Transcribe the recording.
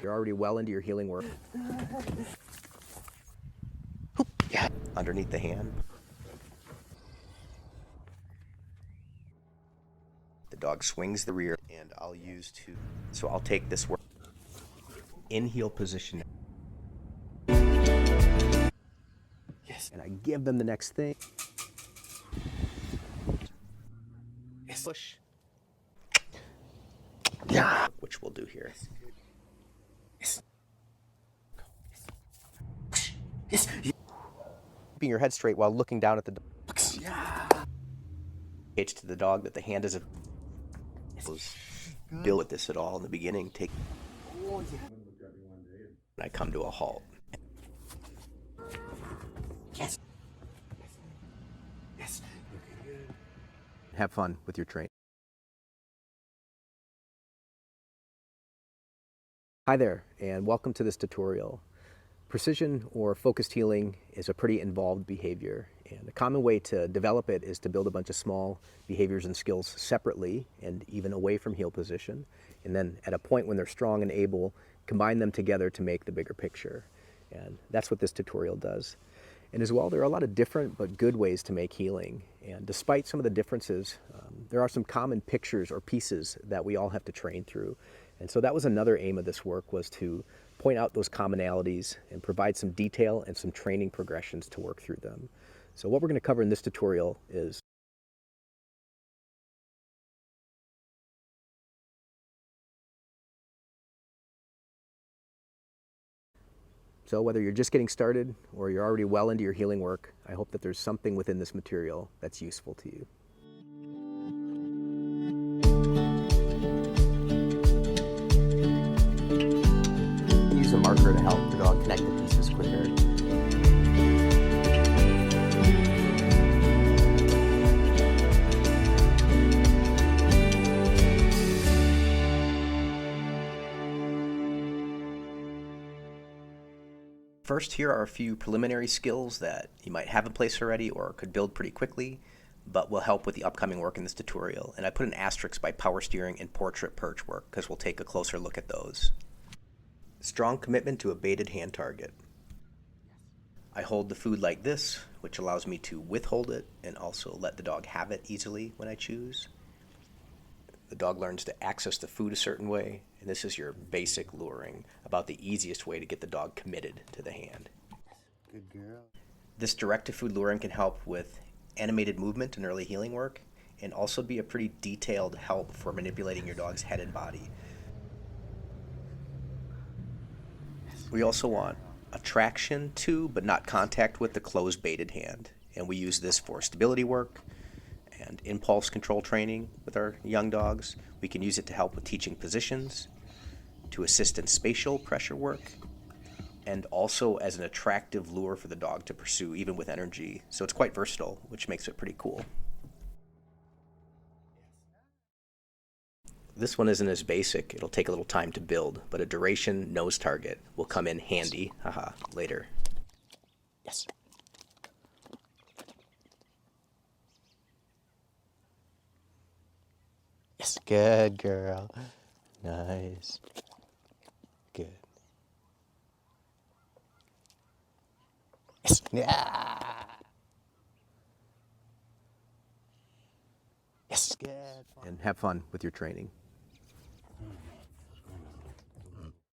You're already well into your healing work. Yeah, underneath the hand. The dog swings the rear, and I'll use to. So I'll take this work in heel position. Yes. And I give them the next thing. Yes. Push. Yeah. Which we'll do here. Yes. Yes. Keeping your head straight while looking down at the dog. Yeah. It's to the dog that the hand is a. Deal with this at all in the beginning. Take. Oh, yeah. And I come to a halt. Yes. Yes. Have fun with your training. Hi there, and welcome to this tutorial. Precision or focused healing is a pretty involved behavior, and a common way to develop it is to build a bunch of small behaviors and skills separately and even away from heel position, and then at a point when they're strong and able, combine them together to make the bigger picture. And that's what this tutorial does. And as well, there are a lot of different but good ways to make healing. And despite some of the differences, there are some common pictures or pieces that we all have to train through. And so that was another aim of this work, was to point out those commonalities and provide some detail and some training progressions to work through them. So what we're going to cover in this tutorial is So whether you're just getting started or you're already well into your healing work, I hope that there's something within this material that's useful to you. Use a marker to help the dog connect the pieces quicker. First, here are a few preliminary skills that you might have in place already or could build pretty quickly, but will help with the upcoming work in this tutorial. And I put an asterisk by power steering and portrait perch work because we'll take a closer look at those. Strong commitment to a baited hand target. I hold the food like this, which allows me to withhold it and also let the dog have it easily when I choose. The dog learns to access the food a certain way, and this is your basic luring, about the easiest way to get the dog committed to the hand. Good girl. This direct-to-food luring can help with animated movement and early healing work, and also be a pretty detailed help for manipulating your dog's head and body. We also want attraction to, but not contact with, the closed baited hand, and we use this for stability work and impulse control training with our young dogs. We can use it to help with teaching positions, to assist in spatial pressure work, and also as an attractive lure for the dog to pursue even with energy. So it's quite versatile, which makes it pretty cool. This one isn't as basic. It'll take a little time to build, but a duration nose target will come in handy later. Yes. Yes. Good girl. Nice. Good. Yes. Yeah. Yes. Good. And have fun with your training.